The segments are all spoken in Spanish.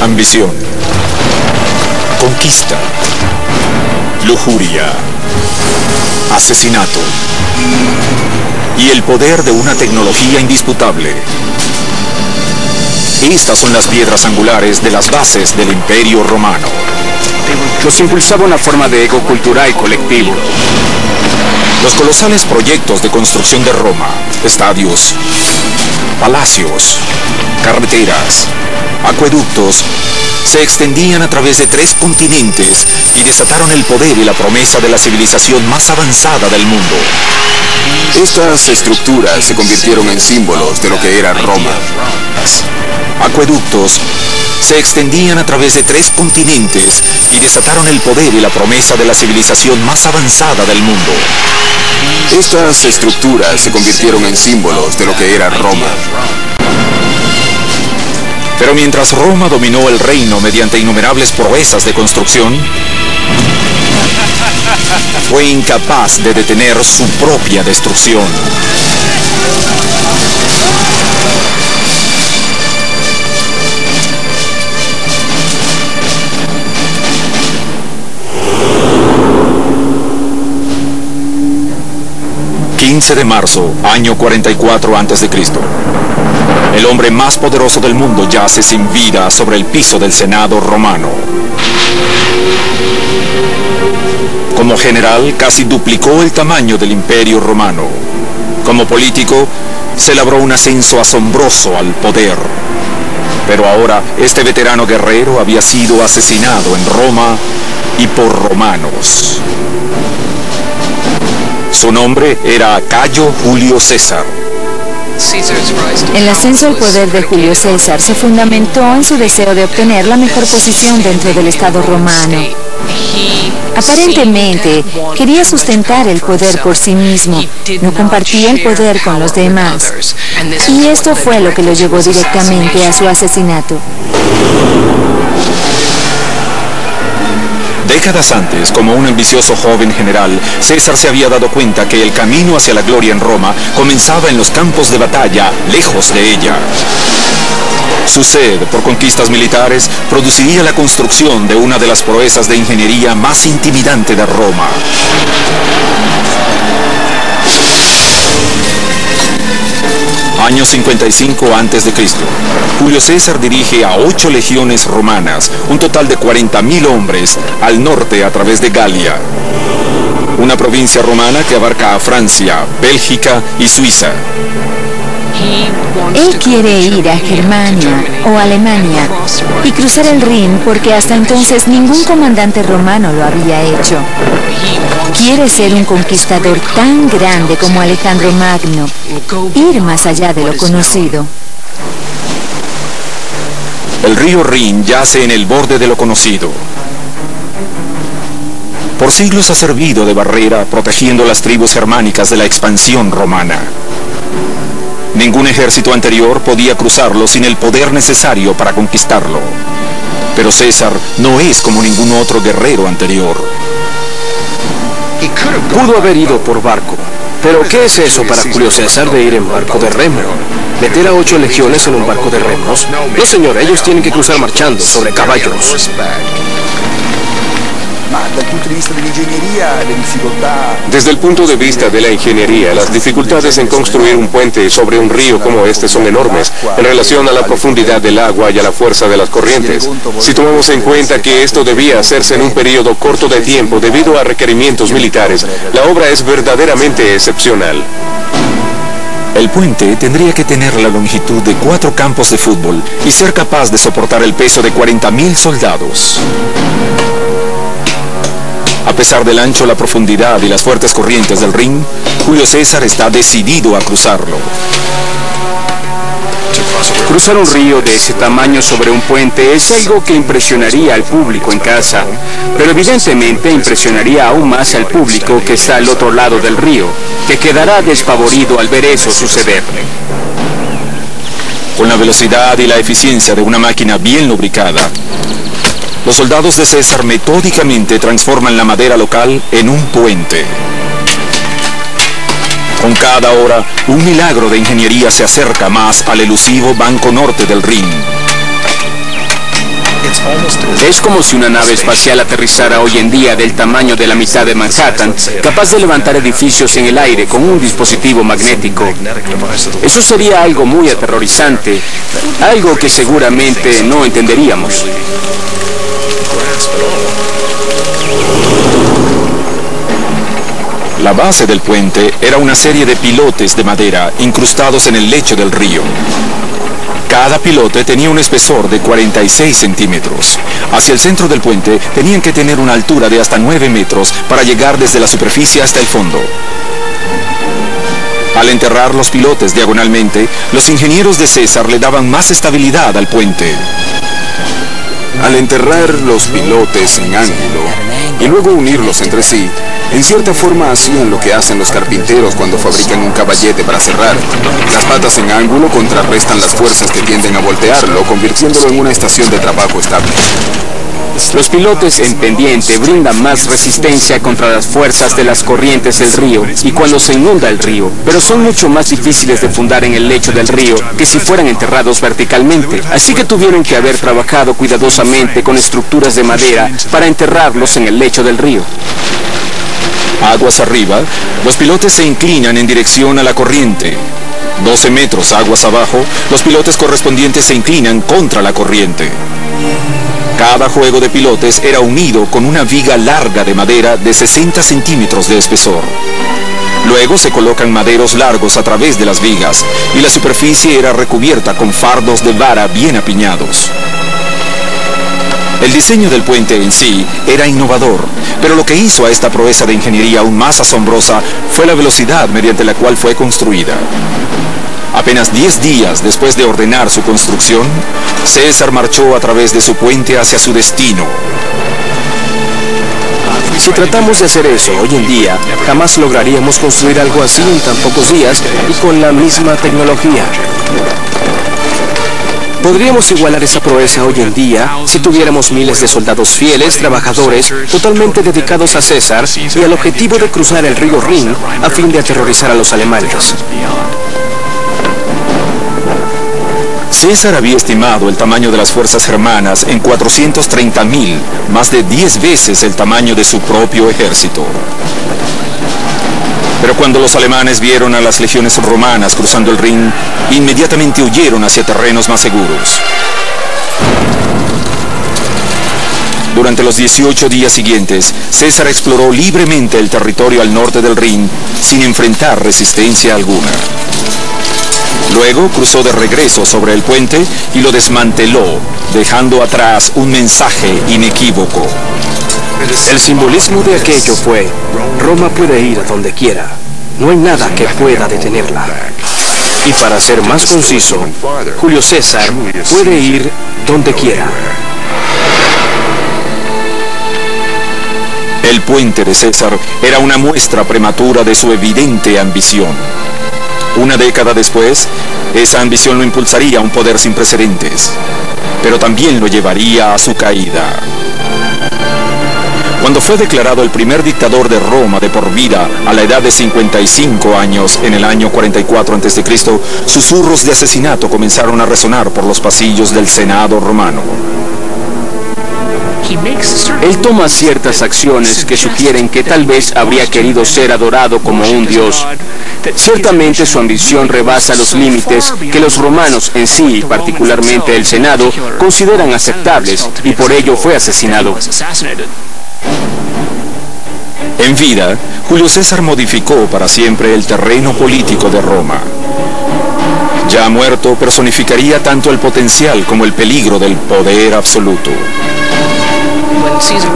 Ambición, conquista, lujuria, asesinato y el poder de una tecnología indisputable. Estas son las piedras angulares de las bases del Imperio Romano. Los impulsaba una forma de ego cultural colectivo. Los colosales proyectos de construcción de Roma, estadios, palacios, carreteras, acueductos, se extendían a través de 3 continentes y desataron el poder y la promesa de la civilización más avanzada del mundo. Estas estructuras se convirtieron en símbolos de lo que era Roma. Acueductos se extendían a través de 3 continentes y desataron el poder y la promesa de la civilización más avanzada del mundo. Estas estructuras se convirtieron en símbolos de lo que era Roma. Pero mientras Roma dominó el reino mediante innumerables proezas de construcción, fue incapaz de detener su propia destrucción. ...15 de marzo, año 44 a.C. El hombre más poderoso del mundo yace sin vida sobre el piso del Senado romano. Como general, casi duplicó el tamaño del Imperio Romano. Como político, se labró un ascenso asombroso al poder. Pero ahora, este veterano guerrero había sido asesinado en Roma y por romanos. Su nombre era Cayo Julio César. El ascenso al poder de Julio César se fundamentó en su deseo de obtener la mejor posición dentro del Estado romano. Aparentemente, quería sustentar el poder por sí mismo, no compartía el poder con los demás. Y esto fue lo que lo llevó directamente a su asesinato. Décadas antes, como un ambicioso joven general, César se había dado cuenta que el camino hacia la gloria en Roma comenzaba en los campos de batalla, lejos de ella. Su sed por conquistas militares produciría la construcción de una de las proezas de ingeniería más intimidante de Roma. Año 55 a.C. Julio César dirige a 8 legiones romanas, un total de 40.000 hombres, al norte a través de Galia, una provincia romana que abarca a Francia, Bélgica y Suiza. Él quiere ir a Germania o Alemania y cruzar el Rin porque hasta entonces ningún comandante romano lo había hecho. Quiere ser un conquistador tan grande como Alejandro Magno, ir más allá de lo conocido. El río Rin yace en el borde de lo conocido. Por siglos ha servido de barrera protegiendo las tribus germánicas de la expansión romana. Ningún ejército anterior podía cruzarlo sin el poder necesario para conquistarlo. Pero César no es como ningún otro guerrero anterior. Pudo haber ido por barco. Pero ¿qué es eso para Julio César de ir en barco de remo? ¿Meter a 8 legiones en un barco de remos? No, señor, ellos tienen que cruzar marchando sobre caballos. Desde el punto de vista de la ingeniería, las dificultades en construir un puente sobre un río como este son enormes en relación a la profundidad del agua y a la fuerza de las corrientes. Si tomamos en cuenta que esto debía hacerse en un periodo corto de tiempo debido a requerimientos militares, la obra es verdaderamente excepcional. El puente tendría que tener la longitud de 4 campos de fútbol y ser capaz de soportar el peso de 40.000 soldados. A pesar del ancho, la profundidad y las fuertes corrientes del Rin, Julio César está decidido a cruzarlo. Cruzar un río de ese tamaño sobre un puente es algo que impresionaría al público en casa, pero evidentemente impresionaría aún más al público que está al otro lado del río, que quedará despavorido al ver eso suceder. Con la velocidad y la eficiencia de una máquina bien lubricada, los soldados de César metódicamente transforman la madera local en un puente. Con cada hora, un milagro de ingeniería se acerca más al elusivo Banco Norte del Rin. Es como si una nave espacial aterrizara hoy en día del tamaño de la mitad de Manhattan, capaz de levantar edificios en el aire con un dispositivo magnético. Eso sería algo muy aterrorizante, algo que seguramente no entenderíamos. La base del puente era una serie de pilotes de madera incrustados en el lecho del río. Cada pilote tenía un espesor de 46 centímetros. Hacia el centro del puente tenían que tener una altura de hasta 9 metros para llegar desde la superficie hasta el fondo. Al enterrar los pilotes diagonalmente, los ingenieros de César le daban más estabilidad al puente. Al enterrar los pilotes en ángulo y luego unirlos entre sí, en cierta forma hacían lo que hacen los carpinteros cuando fabrican un caballete para cerrar. Las patas en ángulo contrarrestan las fuerzas que tienden a voltearlo, convirtiéndolo en una estación de trabajo estable. Los pilotes en pendiente brindan más resistencia contra las fuerzas de las corrientes del río y cuando se inunda el río, pero son mucho más difíciles de fundar en el lecho del río que si fueran enterrados verticalmente, así que tuvieron que haber trabajado cuidadosamente con estructuras de madera para enterrarlos en el lecho del río. Aguas arriba, los pilotes se inclinan en dirección a la corriente. 12 metros aguas abajo, los pilotes correspondientes se inclinan contra la corriente. Cada juego de pilotes era unido con una viga larga de madera de 60 centímetros de espesor. Luego se colocan maderos largos a través de las vigas y la superficie era recubierta con fardos de vara bien apiñados. El diseño del puente en sí era innovador, pero lo que hizo a esta proeza de ingeniería aún más asombrosa fue la velocidad mediante la cual fue construida. Apenas 10 días después de ordenar su construcción, César marchó a través de su puente hacia su destino. Si tratamos de hacer eso hoy en día, jamás lograríamos construir algo así en tan pocos días y con la misma tecnología. Podríamos igualar esa proeza hoy en día si tuviéramos miles de soldados fieles, trabajadores, totalmente dedicados a César y al objetivo de cruzar el río Rin a fin de aterrorizar a los alemanes. César había estimado el tamaño de las fuerzas germanas en 430.000, más de 10 veces el tamaño de su propio ejército. Pero cuando los alemanes vieron a las legiones romanas cruzando el Rin, inmediatamente huyeron hacia terrenos más seguros. Durante los 18 días siguientes, César exploró libremente el territorio al norte del Rin, sin enfrentar resistencia alguna. Luego cruzó de regreso sobre el puente y lo desmanteló, dejando atrás un mensaje inequívoco. El simbolismo de aquello fue: Roma puede ir a donde quiera, no hay nada que pueda detenerla. Y para ser más conciso, Julio César puede ir donde quiera. El puente de César era una muestra prematura de su evidente ambición. Una década después, esa ambición lo impulsaría a un poder sin precedentes, pero también lo llevaría a su caída. Cuando fue declarado el primer dictador de Roma de por vida a la edad de 55 años en el año 44 a.C., susurros de asesinato comenzaron a resonar por los pasillos del Senado romano. Él toma ciertas acciones que sugieren que tal vez habría querido ser adorado como un dios. Ciertamente su ambición rebasa los límites que los romanos en sí, y particularmente el Senado, consideran aceptables, y por ello fue asesinado. En vida, Julio César modificó para siempre el terreno político de Roma. Ya muerto, personificaría tanto el potencial como el peligro del poder absoluto.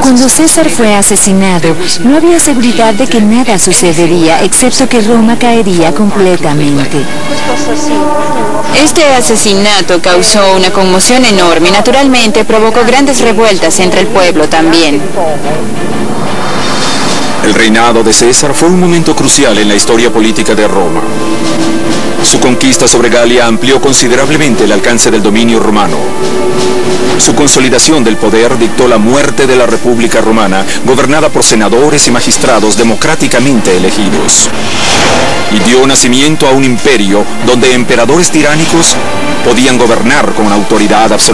Cuando César fue asesinado, no había seguridad de que nada sucedería, excepto que Roma caería completamente. Este asesinato causó una conmoción enorme y naturalmente provocó grandes revueltas entre el pueblo también. El reinado de César fue un momento crucial en la historia política de Roma. Su conquista sobre Galia amplió considerablemente el alcance del dominio romano. Su consolidación del poder dictó la muerte de la República Romana, gobernada por senadores y magistrados democráticamente elegidos. Y dio nacimiento a un imperio donde emperadores tiránicos podían gobernar con autoridad absoluta.